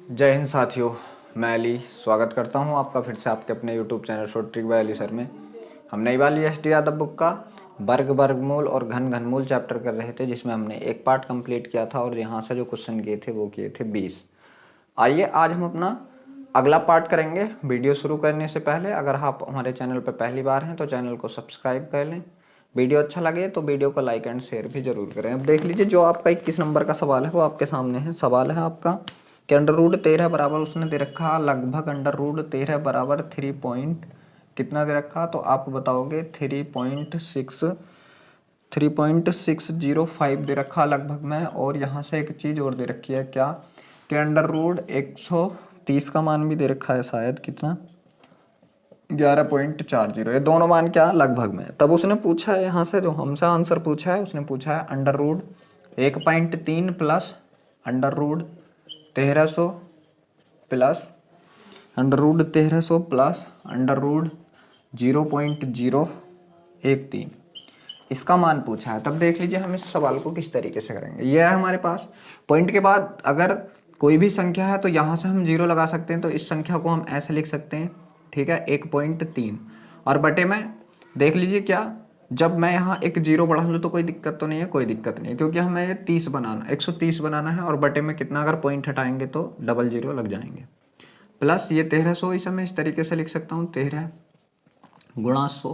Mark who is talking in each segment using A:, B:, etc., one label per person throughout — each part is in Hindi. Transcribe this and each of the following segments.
A: जय हिंद साथियों, मैं अली स्वागत करता हूं आपका फिर से आपके अपने YouTube channel short trick bye Ali sir में। हम नई वाली एस.टी. यादव बुक का वर्ग वर्गमूल और घन घनमूल चैप्टर कर रहे थे, जिसमें हमने एक पार्ट कंप्लीट किया था और यहाँ से जो क्वेश्चन किए थे वो किए थे 20। आइए आज हम अपना अगला पार्ट करेंगे। वीडियो शुरू करने से पहले अगर आप हमारे चैनल पर पहली बार हैं तो चैनल को सब्सक्राइब कर लें। वीडियो अच्छा लगे तो वीडियो को लाइक एंड शेयर भी जरूर करें। अब देख लीजिए, जो आपका 21 नंबर का सवाल है वो आपके सामने है। सवाल है आपका कि अंडर रूट 13 बराबर उसने दे रखा लगभग अंडर रूट 13 बराबर 3 पॉइंट कितना दे रखा, तो आप बताओगे 3.605 दे रखा लगभग में। और यहाँ से एक चीज़ और दे रखी है क्या, कि अंडर रूट 130 का मान भी दे रखा है, शायद कितना 11.40। ये दोनों मान क्या लगभग में। तब उसने पूछा है यहाँ से, जो हमसे आंसर पूछा है उसने पूछा है under root 1.3 plus under root 1300 plus under root 1300 plus under root 0.013 इसका मान पूछा है। तब देख लीजिए हम इस सवाल को किस तरीके से करेंगे। यह है हमारे पास पॉइंट के बाद अगर कोई भी संख्या है तो यहाँ से हम 0 लगा सकते हैं, तो इस संख्या को हम ऐसे लिख सकते हैं, ठीक है, 1.3 और बटे में देख लीजिए क्या, जब मैं यहाँ एक 0 बढ़ा लूँ तो कोई दिक्कत तो नहीं है, कोई दिक्कत नहीं है, क्योंकि हमें ये 130 बनाना है और बटे में कितना अगर पॉइंट हटाएंगे तो डबल 0 लग जाएंगे। प्लस ये 1300 इसे मैं इस तरीके से लिख सकता हूँ, 13 गुणा 100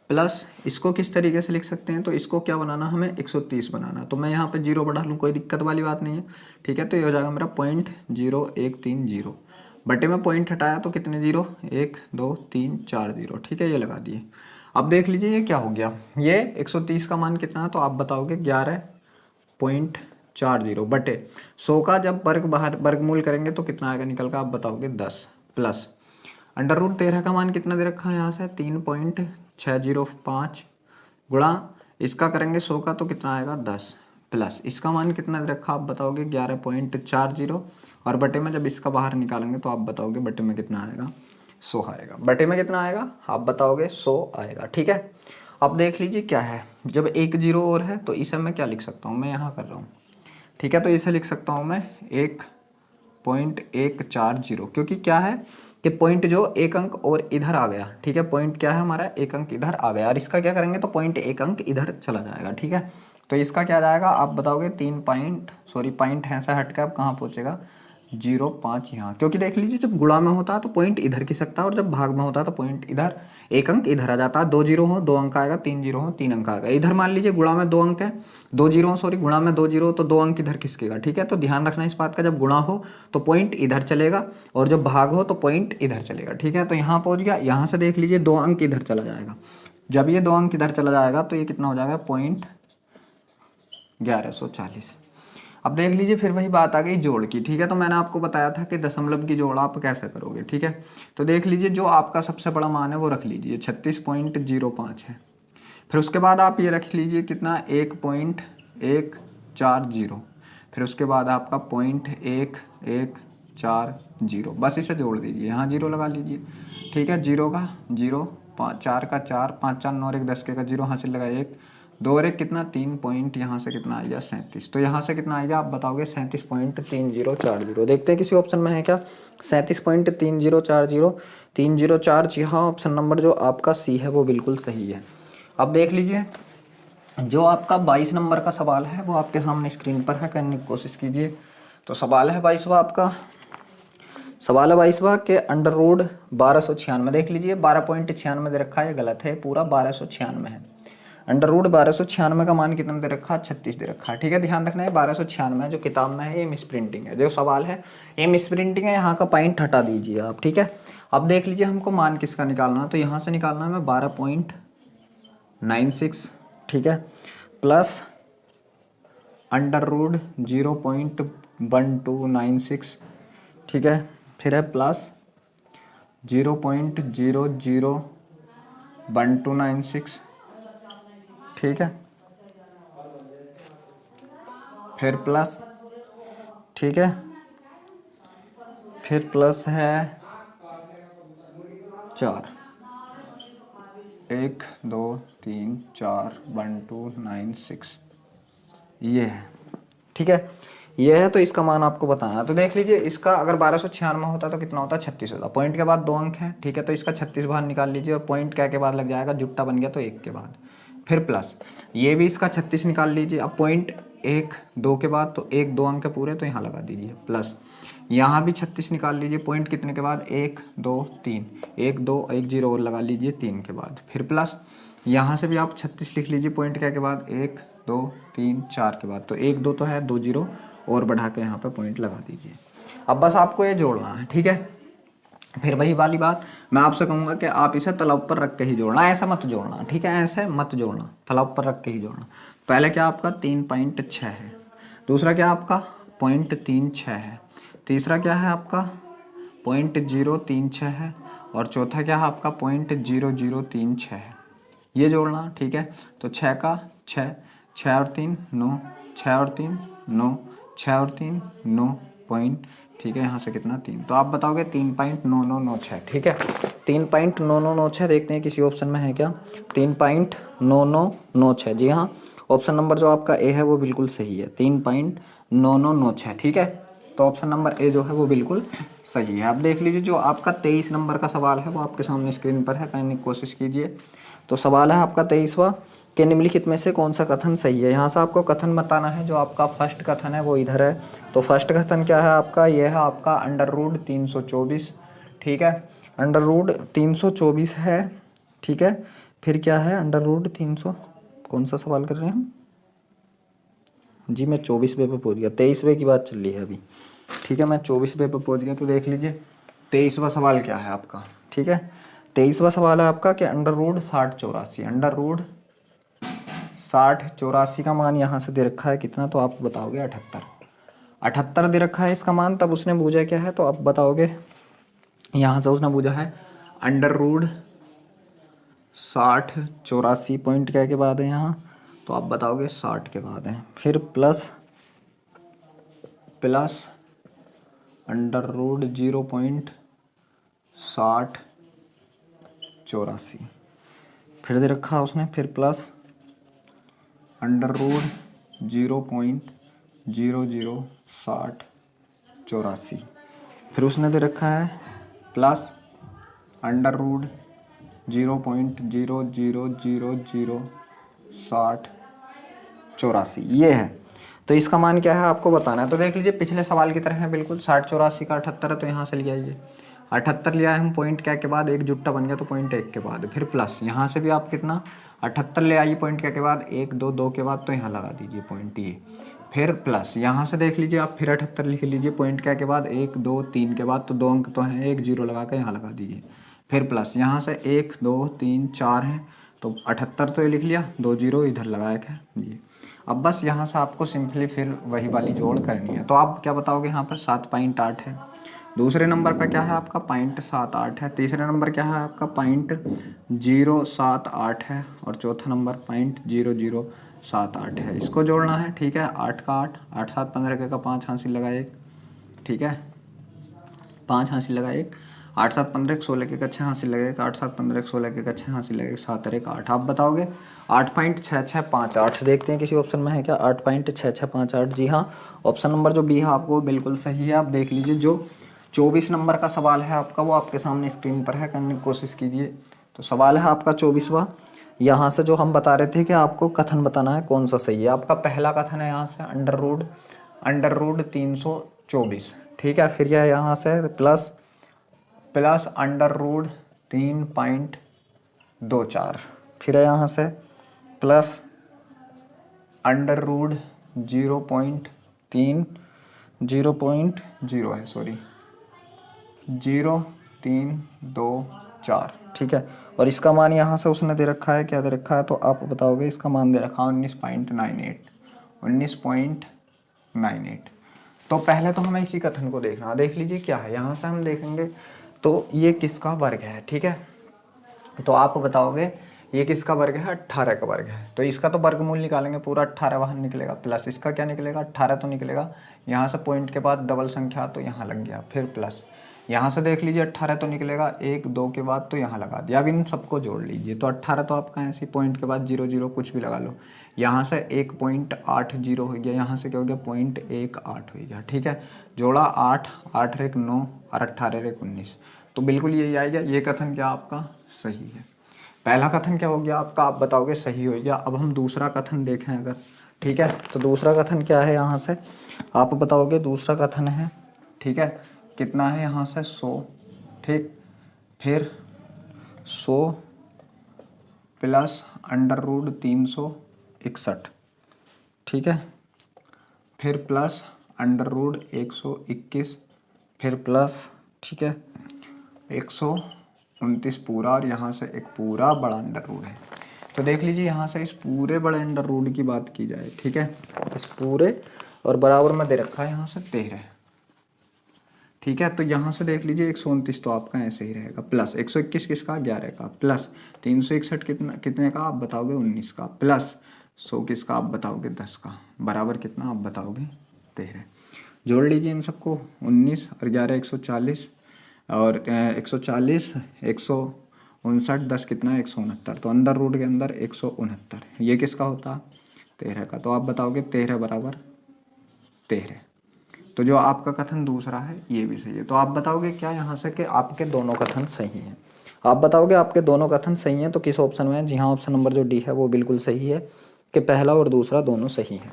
A: प्लस इसको किस तरीके से लिख सकते हैं, तो इसको क्या बनाना हमें 130 बनाना, तो मैं यहाँ पे 0 बढ़ा लूँ कोई दिक्कत वाली बात नहीं है, ठीक है। तो ये हो जाएगा मेरा 0.0130 बटे में पॉइंट हटाया तो कितने 0, 1 2 3 4 0, ठीक है, ये लगा दिए। अब देख लीजिए ये क्या हो गया, ये 130 का मान कितना है, तो आप बताओगे 11.40 बटे 100 का जब वर्गमूल करेंगे तो कितना आएगा निकल का, आप बताओगे 10 प्लस अंडर रूट 13 का मान कितना दे रखा है यहाँ से 3.605 गुणा इसका करेंगे 100 का तो कितना आएगा 10 प्लस इसका मान कितना दे रखा आप बताओगे 11.40 और बटे में जब इसका बाहर निकालेंगे तो आप बताओगे बटे में कितना आएगा 100 आएगा। बटे में कितना आएगा आप बताओगे 100 आएगा, ठीक है। अब देख लीजिए क्या है, जब एक 0 और है तो इसे मैं क्या लिख सकता हूँ, मैं यहाँ कर रहा हूँ, ठीक है, तो इसे लिख सकता हूँ मैं 1.140, क्योंकि क्या है कि पॉइंट जो एक अंक और इधर आ गया, ठीक है, पॉइंट क्या है हमारा एक अंक इधर आ गया और इसका क्या करेंगे तो पॉइंट एक अंक इधर चला जाएगा, ठीक है। तो इसका क्या जाएगा आप बताओगे 3 पॉइंट है ऐसा हट के अब कहाँ पहुंचेगा 0.5 यहाँ, क्योंकि देख लीजिए जब गुणा में होता है तो पॉइंट इधर की सकता है और जब भाग में होता है तो पॉइंट इधर एक अंक इधर आ जाता है। 2 0 हो 2 अंक आएगा, 3 0 हो 3 अंक आएगा। इधर मान लीजिए गुणा में 2 अंक है, 2 0 सॉरी गुणा में 2 0 तो 2 अंक इधर खिसकेगा, ठीक है। तो ध्यान रखना इस बात का, जब गुणा हो तो पॉइंट इधर चलेगा और जब भाग हो तो पॉइंट इधर चलेगा, ठीक है। तो यहाँ पहुंच गया, यहाँ से देख लीजिए 2 अंक इधर चला जाएगा, जब ये 2 अंक इधर चला जाएगा तो ये कितना हो जाएगा 1140। अब देख लीजिए फिर वही बात आ गई जोड़ की, ठीक है। तो मैंने आपको बताया था कि दशमलव की जोड़ आप कैसे करोगे, ठीक है। तो देख लीजिए जो आपका सबसे बड़ा मान है वो रख लीजिए 36.05 है। फिर उसके बाद आप ये रख लीजिए कितना 1.140, फिर उसके बाद आपका 0.1140, बस इसे जोड़ दीजिए, यहाँ 0 लगा लीजिए, ठीक है। 0 का 0, 4 का 4, 5 4 9 1 10 का 0 हासिल लगा 1 2 और 1 कितना 3 पॉइंट, यहाँ से कितना आएगा 37, तो यहाँ से कितना आएगा आप बताओगे 37.3040। देखते हैं किसी ऑप्शन में है क्या 37.3040, 304, जी हाँ, ऑप्शन नंबर जो आपका सी है वो बिल्कुल सही है। अब देख लीजिए जो आपका 22 नंबर का सवाल है वो आपके सामने स्क्रीन पर है, करने की कोशिश कीजिए। तो सवाल है 22वां आपका, सवाल है 22वां के अंडर रूट 1296, देख लीजिए 12.96 दे रखा है, गलत है, पूरा 1296 है। अंडर रूट 1296 का मान कितना दे रखा है 36 दे रखा है, ठीक है। ध्यान रखना है 1296 जो किताब में है ये मिस प्रिंटिंग है, जो सवाल है ये मिस प्रिंटिंग है, यहाँ का पॉइंट हटा दीजिए आप, ठीक है। अब देख लीजिए हमको मान किसका निकालना है, तो यहाँ से निकालना है 12.96, ठीक है, प्लस अंडर रूट 0.1296, ठीक है, फिर है प्लस 0.001296, ठीक है, फिर प्लस, ठीक है, फिर प्लस है 4, 1 2 3 4 1 2 9 6, ये है, ठीक है। ये है, तो इसका मान आपको बताना है। तो देख लीजिए, इसका अगर 1296 होता तो कितना होता, 36 होता। पॉइंट के बाद 2 अंक है, ठीक है, तो इसका 36 बाहर निकाल लीजिए, और पॉइंट क्या के बाद लग जाएगा, जुट्टा बन गया तो 1 के बाद, फिर प्लस ये भी इसका 36 निकाल लीजिए। अब पॉइंट 1 2 के बाद, तो 1 2 अंक है पूरे, तो यहाँ लगा दीजिए, प्लस यहाँ भी 36 निकाल लीजिए, पॉइंट कितने के बाद, 1 2 3, 1 2 1 0 और लगा लीजिए 3 के बाद, फिर प्लस यहाँ से भी आप 36 लिख लीजिए, पॉइंट क्या के बाद, 1 2 3 4 के बाद, तो 1 2 तो है, 2 0 और बढ़ा के यहाँ पे पॉइंट लगा दीजिए। अब बस आपको ये जोड़ना है, ठीक है। फिर वही वाली बात, मैं आपसे कहूँगा कि आप इसे तलब पर रख के ही जोड़ना, ऐसा मत जोड़ना, ठीक है, ऐसे मत जोड़ना, तलब पर रख के ही जोड़ना। पहले क्या आपका 3.6 है, दूसरा क्या आपका 0.36 है, तीसरा क्या है आपका 0.036 है, और चौथा क्या है आपका 0.0036 है। ये जोड़ना, ठीक है। तो 6 का 6, 6 और 3 9, 6 और 3 9, 6 और 3 9 पॉइंट, ठीक है, यहाँ से कितना 3, तो आप बताओगे 3.9996, ठीक है। 3.9996 देखते हैं किसी ऑप्शन में है क्या, 3.9996, जी हाँ, ऑप्शन नंबर जो आपका ए है वो बिल्कुल सही है, 3.9996, ठीक है। तो ऑप्शन नंबर ए जो है वो बिल्कुल सही है। अब देख लीजिए, जो आपका 23 नंबर का सवाल है वो आपके सामने स्क्रीन पर है, करने की कोशिश कीजिए। तो सवाल है आपका 23वां, कि निम्नलिखित में से कौन सा कथन सही है। यहाँ से आपको कथन बताना है, जो आपका फर्स्ट कथन है वो इधर है। तो फर्स्ट कथन क्या है आपका, ये है आपका √324, ठीक है, √324 है, ठीक है। फिर क्या है √300, कौन सा सवाल कर रहे हैं हम जी, मैं 24वें पे पहुँच गया, 23वें की बात चल रही है अभी, ठीक है, मैं 24वें पे पहुँच गया। तो देख लीजिए 23वां सवाल क्या है आपका, ठीक है। 23वां सवाल है आपका कि √6084, √6084 का मान यहाँ से दे रखा है कितना, तो आप बताओगे 78 दे रखा है इसका मान। तब उसने पूछा क्या है, तो आप बताओगे, यहाँ से उसने पूछा है √6084 पॉइंट क्या के बाद है यहाँ, तो आप बताओगे 60 के बाद है, फिर प्लस √0.6084 फिर दे रखा है उसने, फिर प्लस √0.006084 फिर उसने दे रखा है प्लस √0.00006084, ये है। तो इसका मान क्या है आपको बताना है। तो देख लीजिए पिछले सवाल की तरह है बिल्कुल, 6084 का 78 है, तो यहाँ से ले आइए, 78 ले आए हम, पॉइंट क्या के बाद, एक जुट्टा बन गया तो पॉइंट 1 के बाद, फिर प्लस यहाँ से भी आप कितना 78 ले आइए, पॉइंट क्या के बाद 1 2 2 के बाद, तो यहाँ लगा दीजिए पॉइंट ये, फिर प्लस यहाँ से देख लीजिए आप, फिर 78 लिख लीजिए, पॉइंट क्या के बाद 1 2 3 के बाद, तो 2 अंक तो हैं, 1 0 लगा कर यहाँ लगा दीजिए, फिर प्लस यहाँ से 1 2 3 4 हैं, तो 78 तो ये लिख लिया, 2 0 इधर लगाया क्या जी। अब बस यहाँ से आपको सिंपली फिर वही वाली जोड़ करनी है। तो आप क्या बताओगे, यहाँ पर 7.8 है, दूसरे नंबर पर क्या है आपका 0.78 है, तीसरे नंबर क्या है आपका 0.078 है, और चौथा नंबर 0.0078 है। इसको जोड़ना है, ठीक है, 8 का 8, 8 7 15 का 5 हासिल लगा 1, ठीक है, 5 हासिल लगा 1, 8 7 15 16 के 6 हासिल लगेगा, 8 7 15 16 के 6 हासिल लगेगा, 7 और 1 8, आप बताओगे 8.6658। देखते हैं किसी ऑप्शन में है क्या 8.6658, जी हाँ, ऑप्शन नंबर जो बी है आपको बिल्कुल सही है। आप देख लीजिए, जो 24 नंबर का सवाल है आपका वो आपके सामने स्क्रीन पर है, करने की कोशिश कीजिए। तो सवाल है आपका 24वां, यहाँ से जो हम बता रहे थे कि आपको कथन बताना है कौन सा सही है। आपका पहला कथन है यहाँ से √324, ठीक है, फिर यह यहाँ से प्लस √3.24, फिर है यहाँ से प्लस √0.0 है, सॉरी 0324, ठीक है। और इसका मान यहाँ से उसने दे रखा है, क्या दे रखा है, तो आप बताओगे, इसका मान दे रखा है 19.98। तो पहले तो हमें इसी कथन को देखना है। देख लीजिए क्या है, यहाँ से हम देखेंगे तो ये किसका वर्ग है, ठीक है। तो आप बताओगे ये किसका वर्ग है, 18 का वर्ग है। तो इसका तो वर्गमूल निकालेंगे, पूरा 18 बाहर निकलेगा, प्लस इसका क्या निकलेगा 18 तो निकलेगा, यहाँ से पॉइंट के बाद डबल संख्या तो यहाँ लग गया, फिर प्लस यहाँ से देख लीजिए 18 तो निकलेगा, 1 2 के बाद तो यहाँ लगा दिया। अब इन सबको जोड़ लीजिए तो 18 तो आपका ऐसे पॉइंट के बाद 0 0 कुछ भी लगा लो। यहाँ से 1.80 हो गया, यहाँ से क्या हो गया 0.18 हो गया। ठीक है, जोड़ा 8 8 रेक 9 और 18 रेक 19, तो बिल्कुल यही आएगा। ये कथन क्या आपका सही है। पहला कथन क्या हो गया आपका, आप बताओगे सही हो गया। अब हम दूसरा कथन देखें अगर, ठीक है, तो दूसरा कथन क्या है, यहाँ से आप बताओगे दूसरा कथन है, ठीक है, कितना है यहाँ से 100, ठीक, फिर 100 प्लस √361, ठीक है, फिर प्लस √121, फिर प्लस, ठीक है, 129 पूरा, और यहाँ से एक पूरा बड़ा अंडर रूट है। तो देख लीजिए यहाँ से इस पूरे बड़े अंडर रूट की बात की जाए, ठीक है, इस पूरे, और बराबर में दे रखा है यहाँ से 13, ठीक है। तो यहाँ से देख लीजिए 129 तो आपका ऐसे ही रहेगा, प्लस 121 किसका 11 का, प्लस 361 कितने का आप बताओगे 19 का, प्लस 100 किसका आप बताओगे 10 का, बराबर कितना आप बताओगे 13। जोड़ लीजिए इन सबको, 19 और 11 140, और 140 159 10 कितना 169, तो अंदर रूट के अंदर 169, ये किसका होता 13 का। तो आप बताओगे 13 बराबर 13। तो जो आपका कथन दूसरा है ये भी सही है। तो आप बताओगे क्या यहाँ से कि आपके दोनों कथन सही हैं। आप बताओगे आपके दोनों कथन सही हैं तो किस ऑप्शन में है। जी हाँ, ऑप्शन नंबर जो डी है वो बिल्कुल सही है कि पहला और दूसरा दोनों सही हैं।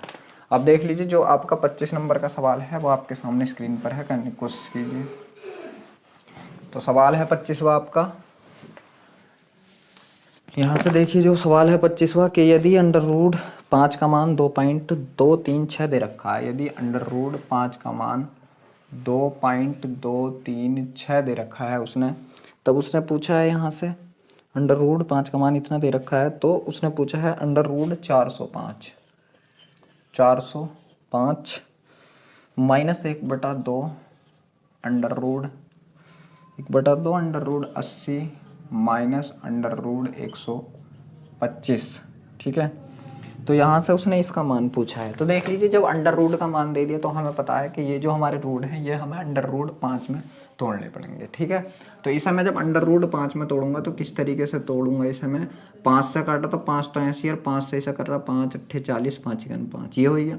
A: अब देख लीजिए जो आपका 25 नंबर का सवाल है वो आपके सामने स्क्रीन पर है, करने की कोशिश कीजिए। तो सवाल है 25वां आपका, यहाँ से देखिए जो सवाल है 25वां कि यदि अंडर रूट 5 का मान 2.236 दे रखा है, यदि अंडर रूट 5 का मान 2.236 दे रखा है उसने, तब उसने पूछा है यहाँ से अंडर रूट 5 का मान इतना दे रखा है, तो उसने पूछा है under root 405 minus 1/2 under root 1/2 under root 80 minus under root 125, ठीक है। तो यहाँ से उसने इसका मान पूछा है। तो देख लीजिए जब अंडर रूट का मान दे दिया तो हमें पता है कि ये जो हमारे रूट है ये हमें अंडर रूट 5 में तोड़ने पड़ेंगे, ठीक है। तो इसे मैं जब अंडर रूट 5 में तोड़ूंगा तो किस तरीके से तोड़ूंगा, इसे मैं 5 से काटा तो 5 तो ऐसी, और 5 से इसे कर रहा 5 8 40 5 5, ये हो गया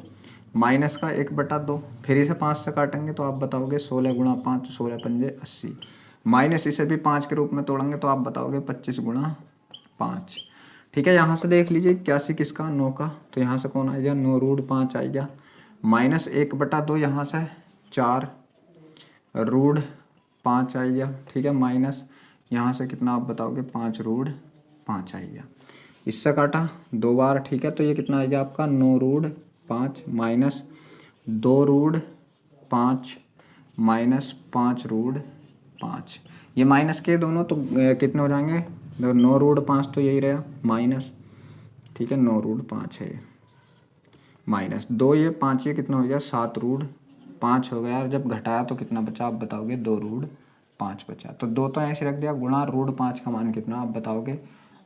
A: माइनस का 1/2, फिर इसे 5 से काटेंगे तो आप बताओगे 16 × 5 16 पंजे 80, माइनस इसे भी 5 के रूप में तोड़ेंगे तो आप बताओगे 25 × 5, ठीक है। यहाँ से देख लीजिए 81 किसका 9 का, तो यहाँ से कौन आएगा 9 रूट 5 आएगा, माइनस 1/2 यहाँ से 4 रूट 5 आएगा, ठीक है, माइनस यहाँ से कितना आप बताओगे 5 रूट 5 आएगा, इससे काटा 2 बार, ठीक है। तो ये कितना आएगा आपका 9 root 5 minus 2 root 5 minus 5 root 5, ये माइनस के दोनों तो कितने हो जाएंगे 9 रूट 5 तो यही रहा माइनस, ठीक है, 9 रूट 5 है माइनस 2, ये 5 ये कितना हो गया 7 रूट 5 हो गया, और जब घटाया तो कितना बचा आप बताओगे 2 रूट 5 बचा। तो 2 तो ऐसे रख दिया, गुणा रूट 5 का मान कितना आप बताओगे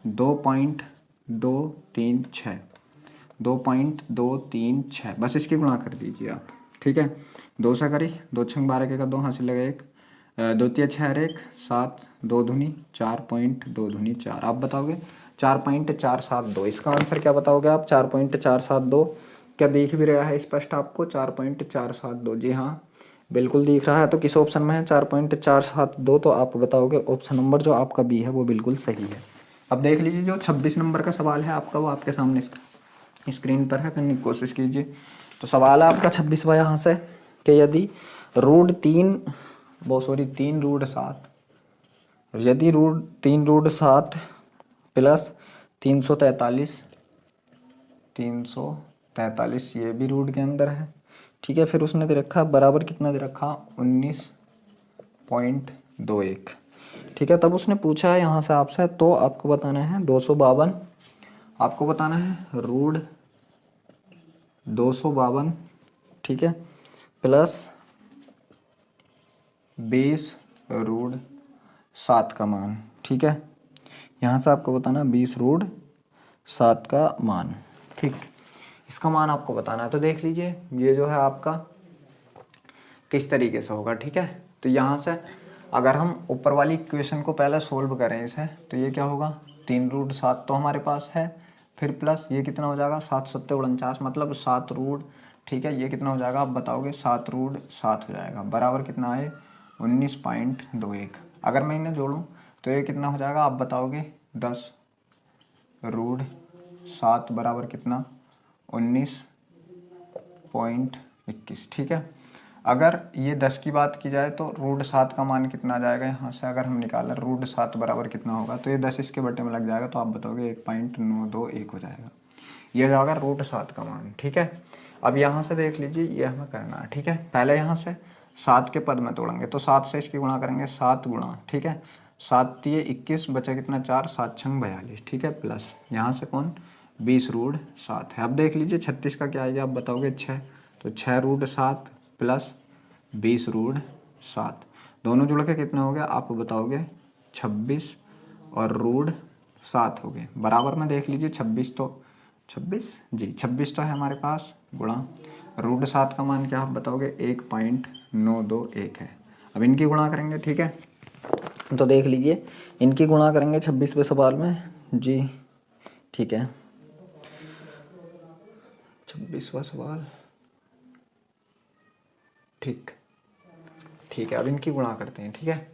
A: 2.236 2.236, बस इसकी गुणा कर दीजिए आप, ठीक है। 2 से करी 2 6 12 का 2 हासिल लगा 1 2 3 6 1 7 2 दूनी 4.2 दूनी 4, आप बताओगे 4.472, इसका आंसर क्या बताओगे आप 4.472। क्या दिख भी रहा है स्पष्ट आपको 4.472, जी हाँ बिल्कुल दिख रहा है। तो किस ऑप्शन में है 4.472, तो आप बताओगे ऑप्शन नंबर जो आपका बी है वो बिल्कुल सही है। अब देख लीजिए जो 26 नंबर का सवाल है आपका वो आपके सामने स्क्रीन पर है, करने की कोशिश कीजिए। तो सवाल है आपका 26वां यहाँ से कि यदि रूट 3 रूट 7, यदि रूट 3 रूट 7 प्लस 343 ये भी रूट के अंदर है, ठीक है। फिर उसने दे रखा बराबर कितना दे रखा 19.21, ठीक है। तब उसने पूछा है यहाँ से आपसे, तो आपको बताना है 252, आपको बताना है रूट 252, ठीक है, प्लस 20 रूट 7 का मान, ठीक है। यहाँ से आपको बताना 20 रूट 7 का मान, ठीक, इसका मान आपको बताना है। तो देख लीजिए ये जो है आपका किस तरीके से होगा, ठीक है। तो यहाँ से अगर हम ऊपर वाली इक्वेशन को पहले सोल्व करें इसे, तो ये क्या होगा, 3√7 तो हमारे पास है, फिर प्लस ये कितना हो जाएगा, 7×7 = 49, मतलब 7 रूट, ठीक है, ये कितना हो जाएगा आप बताओगे, 7√7 हो जाएगा, बराबर कितना है, 19.21। अगर मैं इन्हें जोड़ूँ तो ये कितना हो जाएगा आप बताओगे, 10√7 बराबर कितना, 19.21, ठीक है। अगर ये 10 की बात की जाए तो √7 का मान कितना आ जाएगा, यहाँ से अगर हम निकालें √7 बराबर कितना होगा, तो ये 10 इसके बटे में लग जाएगा, तो आप बताओगे 1.921 हो जाएगा, ये जाएगा √7 का मान, ठीक है। अब यहाँ से देख लीजिए, ये हमें करना है, ठीक है। पहले यहाँ से 7 के पद में तोड़ेंगे, तो 7 से इसकी गुणा करेंगे, 7 गुणा, ठीक है, 7×3 = 21, बचा कितना 4, 7×6 = 42, ठीक है, प्लस यहाँ से कौन, 20√7 है। अब देख लीजिए 36 का क्या आएगा आप बताओगे, 6, तो 6√7 प्लस 20√7, दोनों जुड़ के कितने हो गए आप बताओगे, 26 और √7 हो गए, बराबर में देख लीजिए 26 तो 26 जी 26 तो है हमारे पास, गुणा √7 का मान क्या आप बताओगे, 1.921 है। अब इनकी गुणा करेंगे, ठीक है, तो देख लीजिए इनकी गुणा करेंगे 26वें सवाल में जी, ठीक है, 26वां सवाल, ठीक है। अब इनकी गुणा करते हैं, ठीक है,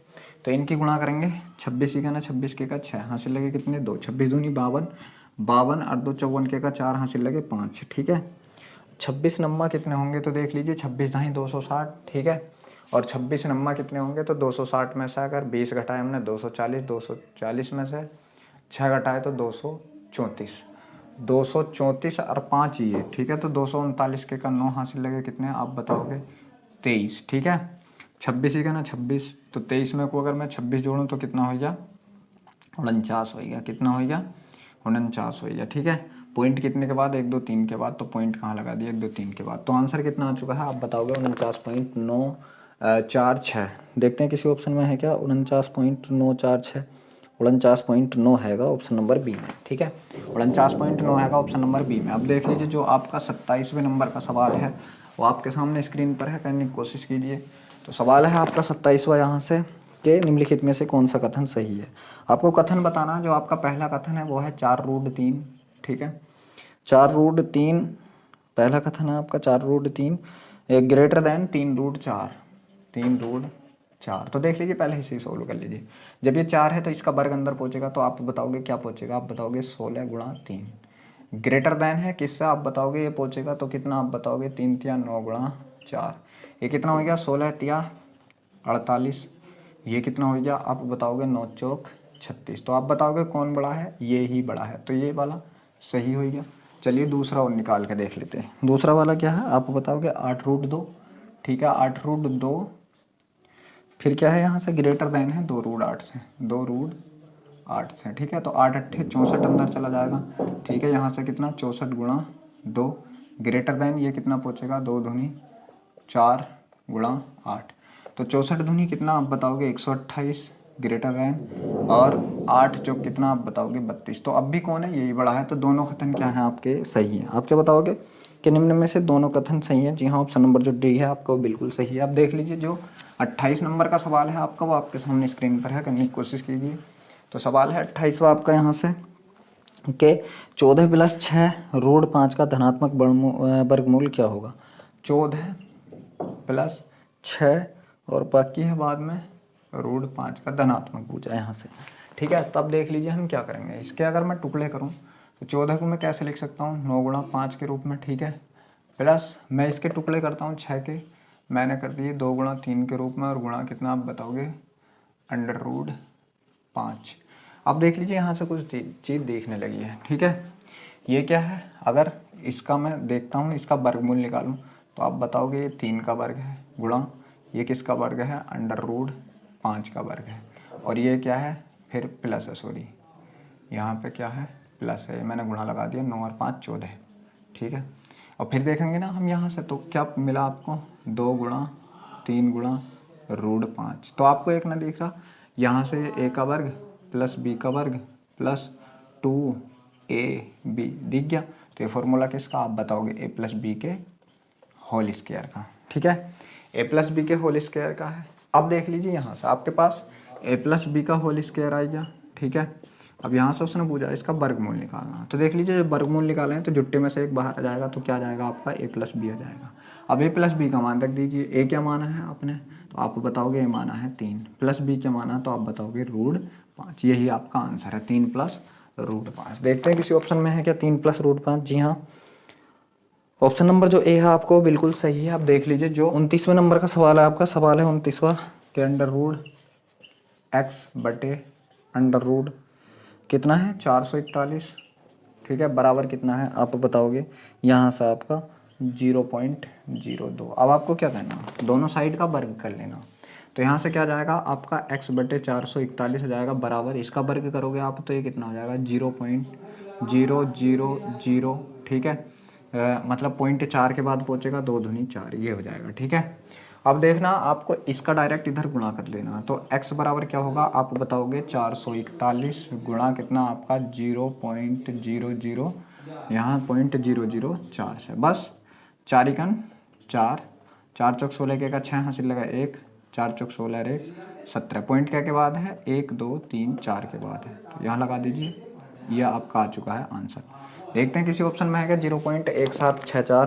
A: तो इनकी गुणा करेंगे, 26 का ना 26 के का 6 हासिल लगे कितने, 2, 26 दूनी 52, 52 और 2 54 के का 4 हासिल लगे 5, ठीक है। 26 नम्मा कितने होंगे तो देख लीजिए, 26 दाही 260, ठीक है, और 26 नम्मा कितने होंगे तो 260 में से अगर 20 घटाए हमने 240, 240 में से 6 घटाए तो 234, 234 और 5 ये, ठीक है, तो 239 के का 9 हासिल लगे कितने आप बताओगे, 23, ठीक है। 26 का ना 26, तो 23 में को अगर मैं 26 जोड़ूँ तो कितना हो गया, 49 हो गया, कितना हो गया, 49 हो गया, ठीक है। पॉइंट कितने के बाद, 1 2 3 के बाद, तो पॉइंट कहाँ लगा दिया, 1 2 3 के बाद, तो आंसर कितना आ चुका है आप बताओगे, 49.946। देखते हैं किसी ऑप्शन में है क्या, 49.946, 49.9 हैगा ऑप्शन नंबर बी में, ठीक है, 49.9 हैगा ऑप्शन नंबर बी में। अब देख लीजिए जो आपका 27वें नंबर का सवाल है वो आपके सामने स्क्रीन पर है, करने की कोशिश कीजिए। तो सवाल है आपका 27वां यहाँ से, कि निम्नलिखित में से कौन सा कथन सही है। आपको कथन बताना, जो आपका पहला कथन है वो है 4√3, ठीक है, 4√3 पहला कथन है आपका, 4√3 ग्रेटर देन 3√4, 3√4। तो देख लीजिए पहले इसे सोल्व कर लीजिए, जब ये 4 है तो इसका वर्ग अंदर पहुंचेगा, तो आप बताओगे क्या पहुंचेगा, आप बताओगे 16 × 3, ग्रेटर देन है किससे आप बताओगे, ये पहुंचेगा तो कितना आप बताओगे, 3 × 9 × 4, ये कितना हो गया, 16 × 48, ये कितना हो गया आप बताओगे, 9 चौक 36, तो आप बताओगे कौन बड़ा है, ये ही बड़ा है, तो ये वाला सही हो गया। चलिए दूसरा और निकाल के देख लेते हैं, दूसरा वाला क्या है आप बताओगे, 8√2, ठीक है, 8√2, फिर क्या है यहाँ से ग्रेटर देन है 2√8 से, 2√8 से, ठीक है, तो 8 8 64 अंदर चला जाएगा, ठीक है, यहाँ से कितना 64 × 2, ग्रेटर देन ये कितना पहुँचेगा, 2 दूनी 4 × 8, तो 64 दूनी कितना आप बताओगे, 128, ग्रेटर देन, और 8 चौक कितना आप बताओगे, 32, तो अब भी कौन है, यही बड़ा है, तो दोनों कथन क्या है आपके सही है। आप क्या बताओगे कि निम्न में से दोनों कथन सही है, जी हाँ, ऑप्शन नंबर जो डी है आपका वो बिल्कुल सही है। आप देख लीजिए जो 28 नंबर का सवाल है आपका वो आपके सामने स्क्रीन पर है, करने की कोशिश कीजिए। तो सवाल है 28वां आपका यहाँ से, कि 14 + 6 √5 का धनात्मक वर्गमूल क्या होगा। 14 + 6 और बाकी है बाद में √5 का धनात्मक पूछा है यहाँ से, ठीक है। तब देख लीजिए हम क्या करेंगे, इसके अगर मैं टुकड़े करूँ तो 14 को मैं कैसे लिख सकता हूँ, 9 × 5 के रूप में, ठीक है, प्लस मैं इसके टुकड़े करता हूँ 6 के, मैंने कर दिए 2 × 3 के रूप में, और गुणा कितना आप बताओगे, √5। अब देख लीजिए यहाँ से कुछ चीज़ देखने लगी है, ठीक है, ये क्या है, अगर इसका मैं देखता हूँ इसका वर्गमूल निकालूँ तो आप बताओगे ये 3 का वर्ग है, गुणा ये किसका वर्ग है, √5 का वर्ग है, और ये क्या है फिर प्लस है, सॉरी यहाँ पे क्या है प्लस है, मैंने गुणा लगा दिया, 9 और 5 14, ठीक है। और फिर देखेंगे ना हम यहाँ से, तो क्या मिला आपको, 2 × 3 × √5, तो आपको एक ना दिख रहा, यहाँ से a का वर्ग प्लस b का वर्ग प्लस 2ab दिख गया, तो ये फॉर्मूला किसका आप बताओगे, a + b के होल स्क्वायर का, ठीक है, a + b के होल स्क्वायर का है, अब देख लीजिए यहाँ से आपके पास a प्लस बी का होल स्क्वायर आ गया, ठीक है। अब यहाँ से उसने पूछा इसका वर्गमूल निकालना, तो देख लीजिए जब वर्गमूल निकालें तो जुट्टे में से एक बाहर आ जाएगा, तो क्या आ जाएगा आपका a प्लस बी आ जाएगा। अब a प्लस बी का मान रख दीजिए, a क्या माना है आपने, तो आप बताओगे a माना है 3, प्लस b क्या माना तो आप बताओगे √5। यही आपका आंसर है 3 प्लस √5। देखते हैं किसी ऑप्शन में है क्या 3 प्लस √5। जी हाँ, ऑप्शन नंबर जो ए है आपको बिल्कुल सही है। आप देख लीजिए जो 29वें नंबर का सवाल है आपका, सवाल है 29वां के √x/√, कितना है 441, ठीक है, बराबर कितना है आप बताओगे यहाँ से आपका 0.02। अब आपको क्या करना, दोनों साइड का वर्ग कर लेना, तो यहाँ से क्या जाएगा आपका x/441 हो जाएगा बराबर, इसका वर्ग करोगे आप तो ये कितना हो जाएगा 0.000, ठीक है। मतलब 0.4 के बाद पहुँचेगा 2 दूनी 4, ये हो जाएगा, ठीक है। अब देखना आपको इसका डायरेक्ट इधर गुणा कर लेना, तो x बराबर क्या होगा आप बताओगे 441 गुणा कितना आपका 0.00, यहाँ 0.004 से, बस 4 एकन 4, 4 चौक 16 के का 6 हासिल लगा 1, 4 चौक 16 1 17, पॉइंट क्या के बाद है 1 2 3 4 के बाद है, तो यहाँ लगा दीजिए, यह आपका आ चुका है आंसर। देखते हैं किसी ऑप्शन में है क्या 0.1764,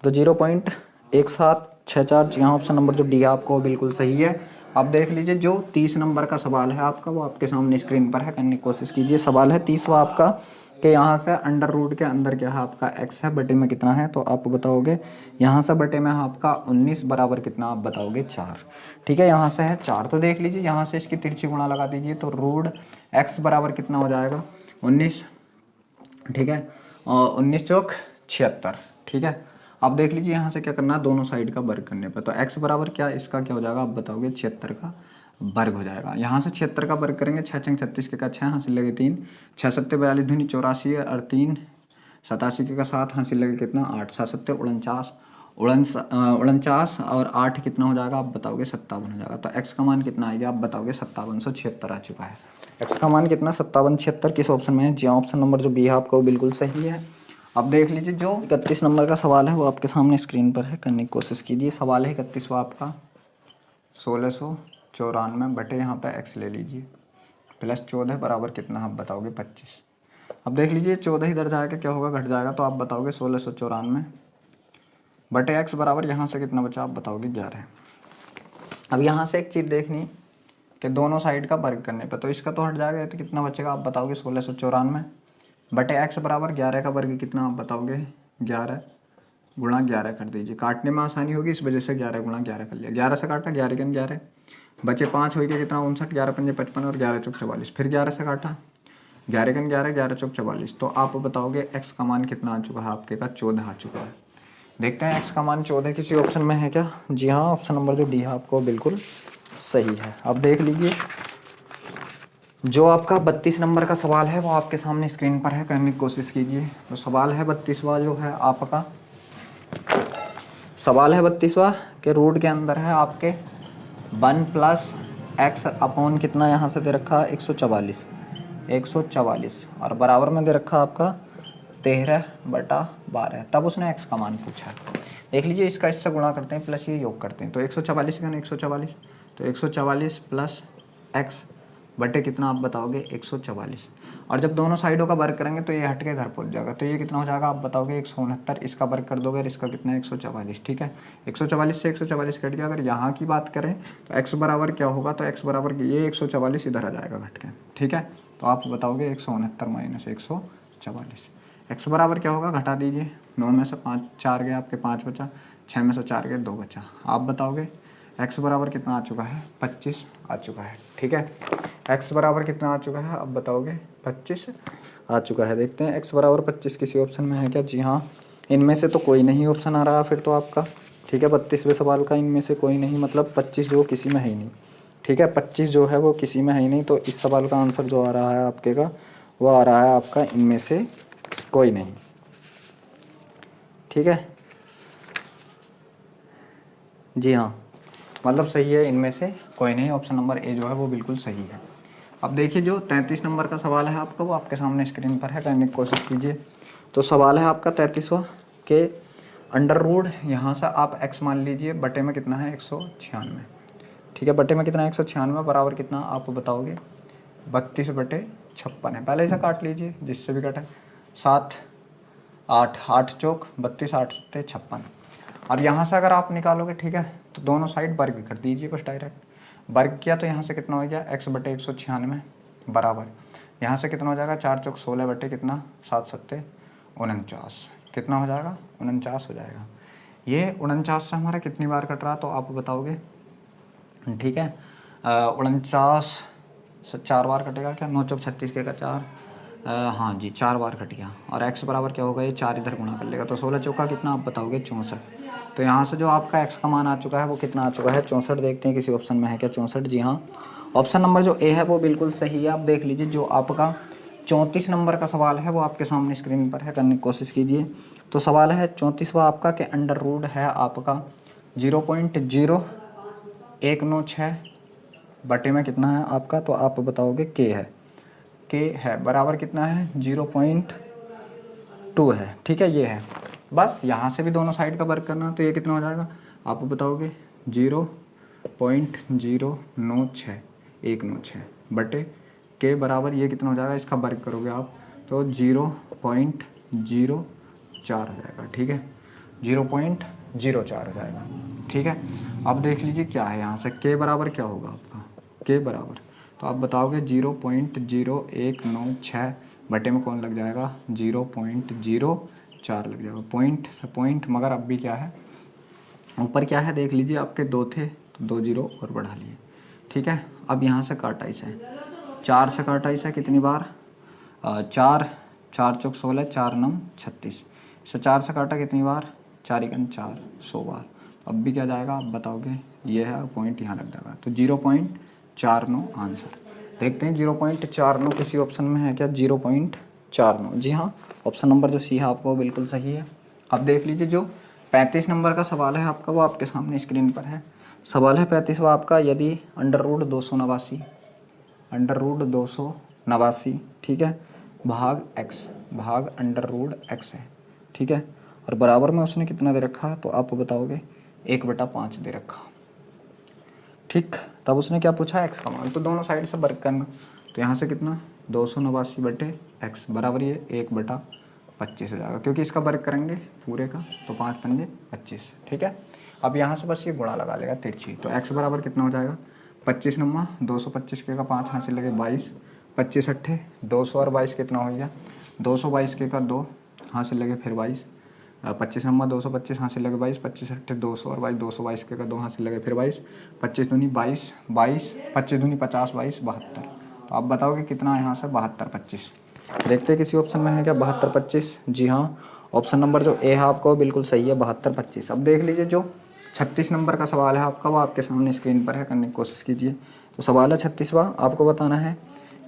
A: तो 0.1764 यहाँ ऑप्शन नंबर जो डी है आपको बिल्कुल सही है। अब देख लीजिए जो 30 नंबर का सवाल है आपका वो आपके सामने स्क्रीन पर है, करने की कोशिश कीजिए। सवाल है 30वां आपका कि यहाँ से अंडर रूट के अंदर क्या है आपका x है, बटे में कितना है तो आप बताओगे यहाँ से बटे में आपका 19 बराबर कितना आप बताओगे 4, ठीक है। यहाँ से है 4, तो देख लीजिए यहाँ से इसकी तिरछी गुणा लगा दीजिए, तो √x बराबर कितना हो जाएगा 19, ठीक है, और 19 चौक 76, ठीक है। अब देख लीजिए यहाँ से क्या करना है, दोनों साइड का वर्ग करने पर, तो x बराबर क्या इसका क्या हो जाएगा आप बताओगे 76 का वर्ग हो जाएगा। यहाँ से 76 का वर्ग करेंगे, 6 छंग 36 के का 6 हासिल लगे 3, 6 सत्ते 42 दूनी 84 और 3 87 के का 7 हासिल लगे कितना 8, 7 सत्ते 49 और 8 कितना हो जाएगा आप बताओगे 57 हो जाएगा। तो x का मान कितना आएगा आप बताओगे 5776 आ चुका है। x का मान कितना 5776 किस ऑप्शन में है, जी ऑप्शन नंबर जो बी है आपका वो बिल्कुल सही है। अब देख लीजिए जो 31 नंबर का सवाल है वो आपके सामने स्क्रीन पर है, करने की कोशिश कीजिए। सवाल है 31वां आपका 1694 बटे यहाँ पे x ले लीजिए प्लस 14 बराबर कितना आप बताओगे 25। अब देख लीजिए 14 इधर जाएगा क्या होगा घट जाएगा, तो आप बताओगे 1694 बटे x बराबर यहाँ से कितना बचा आप बताओगे 11। अब यहाँ से एक चीज़ देखनी कि दोनों साइड का वर्ग करने पे, तो इसका तो हट जाएगा, तो कितना बचेगा आप बताओगे 1694 बटे x बराबर 11 का वर्ग कितना आप बताओगे 11 गुणा 11 कर दीजिए, काटने में आसानी होगी इस वजह से 11 गुणा 11 कर लिया, 11 से काटा 11 के 11 बचे 5 हो गया कितना 59, 11 पंजे 55 और 11 चौक 44, फिर 11 से काटा 11 के 11 11 चौक 44, तो आप बताओगे x का मान कितना आ चुका है आपके का 14 आ चुका है। देखते हैं x का मान 14 किसी ऑप्शन में है क्या, जी हाँ ऑप्शन नंबर जो डी है आपको बिल्कुल सही है। अब देख लीजिए जो आपका 32 नंबर का सवाल है वो आपके सामने स्क्रीन पर है, करने की कोशिश कीजिए। तो सवाल है 32वां जो है आपका, सवाल है 32वां के रूट के अंदर है आपके 1 प्लस x अपॉन कितना यहाँ से दे रखा 144 और बराबर में दे रखा आपका 13/12, तब उसने x का मान पूछा। देख लीजिए इसका इससे गुणा करते हैं प्लस ये योग करते हैं, तो 144 का 144, तो 144 प्लस x बटे कितना आप बताओगे 144, और जब दोनों साइडों का वर्ग करेंगे तो ये हट के घर पहुंच जाएगा, तो ये कितना हो जाएगा आप बताओगे 169, इसका वर्ग कर दोगे और इसका कितना है 144, ठीक है। 144 से 144 कट गया। अगर यहाँ की बात करें तो x बराबर क्या होगा, तो x बराबर ये 144 इधर आ जाएगा घट के, ठीक है। तो आप बताओगे 169 माइनस 144, x बराबर क्या होगा घटा दीजिए, 9 में से 5 4 गए आपके 5 बचा, 6 में से 4 गए 2 बचा, आप बताओगे x बराबर कितना आ चुका है 25 आ चुका है, ठीक है। x बराबर कितना आ चुका है अब बताओगे 25 आ चुका है। देखते हैं x बराबर 25 किसी ऑप्शन में है क्या, जी हाँ इनमें से तो कोई नहीं ऑप्शन आ रहा फिर तो आपका, ठीक है। 32वें सवाल का इनमें से कोई नहीं, मतलब 25 जो किसी में है ही नहीं, ठीक है। 25 जो है वो किसी में है ही नहीं, तो इस सवाल का आंसर जो आ रहा है आपके का वो आ रहा है आपका इनमें से कोई नहीं, ठीक है। जी हाँ मतलब सही है, इनमें से कोई नहीं, ऑप्शन नंबर ए जो है वो बिल्कुल सही है। अब देखिए जो 33 नंबर का सवाल है आपका वो आपके सामने स्क्रीन पर है, करने की कोशिश कीजिए। तो सवाल है आपका 33वां के अंडर रूट यहाँ से आप x मान लीजिए बटे में कितना है 196, ठीक है। बटे में कितना 196 बराबर कितना आप बताओगे 32/56 है। पहले इसे काट लीजिए जिससे भी कटे 7 8 8 चौक 32 8 सत्ते 56। अब यहाँ से अगर आप निकालोगे ठीक है तो दोनों साइड वर्ग कर दीजिए बस डायरेक्ट। वर्ग किया तो यहाँ से कितना हो गया x/196 बराबर यहाँ से कितना हो जाएगा 4 चौक 16 बटे कितना 7 सत्ते 49 कितना हो जाएगा 49 हो जाएगा। ये 49 से हमारा कितनी बार कट रहा तो आप बताओगे ठीक है। 49 से 4 बार कटेगा क्या 9 चौक 36 के का 4 हाँ जी 4 बार कट गया। और x बराबर क्या होगा ये 4 इधर गुणा कर लेगा तो 16 चौका कितना आप बताओगे 64। तो यहाँ से जो आपका x का मान आ चुका है वो कितना आ चुका है 64। देखते हैं किसी ऑप्शन में है क्या 64। जी हाँ ऑप्शन नंबर जो ए है वो बिल्कुल सही है। आप देख लीजिए जो आपका 34 नंबर का सवाल है वो आपके सामने स्क्रीन पर है, करने की कोशिश कीजिए। तो सवाल है 34वां आपका के अंडर रूट है आपका 0.0196 बटे में कितना है आपका तो आप बताओगे के है बराबर कितना है 0.2 है ठीक है ये है। बस यहाँ से भी दोनों साइड का वर्क करना तो ये कितना हो जाएगा आप बताओगे 0.096196 बटे के बराबर ये कितना हो जाएगा इसका वर्क करोगे आप तो 0.04 हो जाएगा ठीक है 0.04 हो जाएगा ठीक है। अब देख लीजिए क्या है यहाँ से के बराबर क्या होगा आपका के बराबर तो आप बताओगे 0.0196 बटे में कौन लग जाएगा 0.04 लग जाएगा पॉइंट मगर अब भी क्या है ऊपर क्या है देख लीजिए आपके 2 थे तो 2 जीरो और बढ़ा लिए ठीक है। अब यहाँ से काटा इसे 4 से काटा इसे कितनी बार 4 चौक 16 4 9 36 इसे 4 से काटा कितनी बार 4 1 4 100 बार। अब भी क्या जाएगा आप बताओगे ये है और पॉइंट यहाँ लग जाएगा तो 0.49 आंसर। देखते हैं 0.49 किसी ऑप्शन में है क्या 0.49। जी हाँ ऑप्शन नंबर जो सी है आपको बिल्कुल सही है। अब देख लीजिए जो 35 नंबर का सवाल है आपका वो आपके सामने स्क्रीन पर है। सवाल है 35वां आपका यदि अंडर रूट 289 ठीक है भाग अंडर रूट x है ठीक है और बराबर में उसने कितना दे रखा तो आप बताओगे 1/5 दे रखा ठीक। तब उसने क्या पूछा x का मान तो दोनों साइड से वर्क करना तो यहाँ से कितना 289/x बराबर ये 1/25 हो जाएगा क्योंकि इसका वर्क करेंगे पूरे का तो 5 पंजे 25 ठीक है। अब यहाँ से बस ये गुणा लगा लेगा तिरछी तो x बराबर कितना हो जाएगा 25 नम्मा 225 के का 5 हासिल लगे 22 25 अट्ठे 200 और 22 कितना हो गया 222 के का 2 हासिल लगे फिर 22 25 नम्मा 225 हासिल लगे 22 25 अट्ठे 200 और 22 222 के का 2 हासिल लगे फिर 22 25 दूनी 22 25 दूनी 50 22 72। तो आप बताओगे कितना यहाँ से 72 25। देखते हैं किसी ऑप्शन में है क्या 72 25। जी हाँ ऑप्शन नंबर जो ए है आपको बिल्कुल सही है 72 25। अब देख लीजिए जो 36 नंबर का सवाल है आपका वो आपके सामने स्क्रीन पर है, करने की कोशिश कीजिए। तो सवाल है 36वां आपको बताना है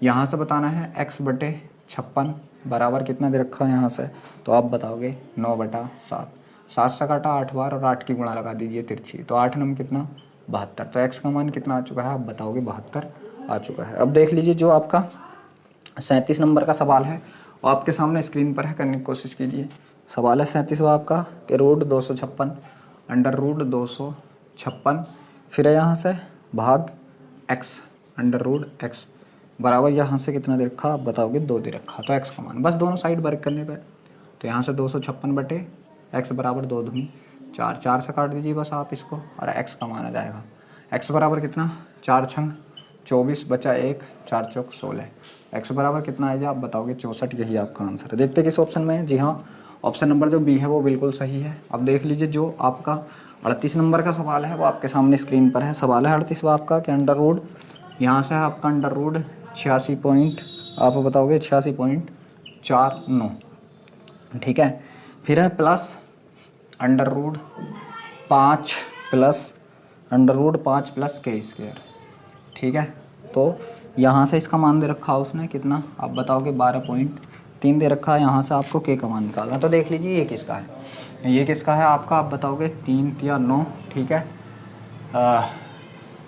A: यहाँ से बताना है x/56 बराबर कितना दे रखा है यहाँ से तो आप बताओगे 9/7 7 से काटा 8 बार और 8 की गुणा लगा दीजिए तिरछी तो 8 नम कितना 72। तो x का मान कितना आ चुका है आप बताओगे 72 आ चुका है। अब देख लीजिए जो आपका 37 नंबर का सवाल है वो आपके सामने स्क्रीन पर है, करने की कोशिश कीजिए। सवाल है 37वां आपका कि रूट 256 अंडर रूट 256 फिर यहाँ से भाग x अंडर रूट x बराबर यहाँ से कितना दे रखा आप बताओगे 2 दे रखा तो x का मान बस दोनों साइड वर्क करने पे तो यहाँ से 256 बटे x बराबर 2 दूनी 4 4 से काट दीजिए बस आप इसको और x का मान आ जाएगा x बराबर कितना 4 छंग 24 बचा 1 4 चौक 16 x बराबर कितना आएगा आप बताओगे 64। यही आपका आंसर है। देखते हैं किस ऑप्शन में है। जी हाँ ऑप्शन नंबर जो बी है वो बिल्कुल सही है। अब देख लीजिए जो आपका 38 नंबर का सवाल है वो आपके सामने स्क्रीन पर है। सवाल है 38वां आपका कि अंडर रूट यहाँ से है आपका अंडर रूट 86 पॉइंट आप बताओगे 86.49 ठीक है। फिर है प्लस अंडर रूट 5 प्लस के स्क्वायर ठीक है। तो यहाँ से इसका मान दे रखा है उसने कितना आप बताओगे 12.3 दे रखा है। यहाँ से आपको के का मान निकालना तो देख लीजिए ये किसका है आपका आप बताओगे 3 या 9 ठीक है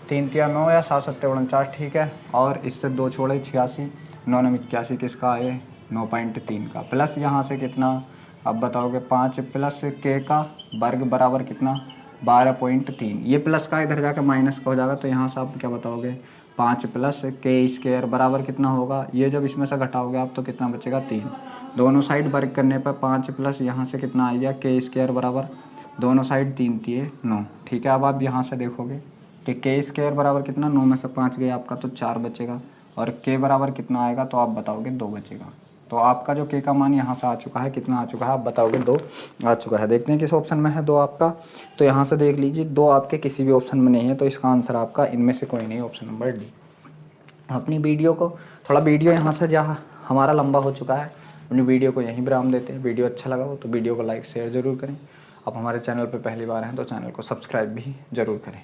A: 3 या 9 या 7 7 49 ठीक है। और इससे 2 छोड़े 86 9 9 81 किसका है 9.3 का प्लस यहाँ से कितना आप बताओगे 5 प्लस के का वर्ग बराबर कितना 12.3। ये प्लस का इधर जाकर माइनस का हो जाएगा, तो यहाँ से आप क्या बताओगे 5 प्लस के स्क्वायर बराबर कितना होगा। ये जब इसमें से घटाओगे आप तो कितना बचेगा 3। दोनों साइड वर्ग करने पर 5 प्लस यहाँ से कितना आ गया के स्क्वायर बराबर, दोनों साइड 3 3 9। ठीक है, अब आप यहाँ से देखोगे कि के स्क्वायर बराबर कितना, 9 में से 5 गया आपका तो 4 बचेगा, और के बराबर कितना आएगा तो आप बताओगे 2 बचेगा। तो आपका जो के का मान यहाँ से आ चुका है, कितना आ चुका है आप बताओगे 2 आ चुका है। देखते हैं किस ऑप्शन में है 2 आपका, तो यहाँ से देख लीजिए 2 आपके किसी भी ऑप्शन में नहीं है, तो इसका आंसर आपका इनमें से कोई नहीं, ऑप्शन नंबर डी। अपनी वीडियो को थोड़ा, वीडियो यहाँ से जहाँ हमारा लंबा हो चुका है, अपनी वीडियो को यहीं विराम देते हैं। वीडियो अच्छा लगा हो तो वीडियो को लाइक शेयर ज़रूर करें। आप हमारे चैनल पर पहली बार हैं तो चैनल को सब्सक्राइब भी ज़रूर करें।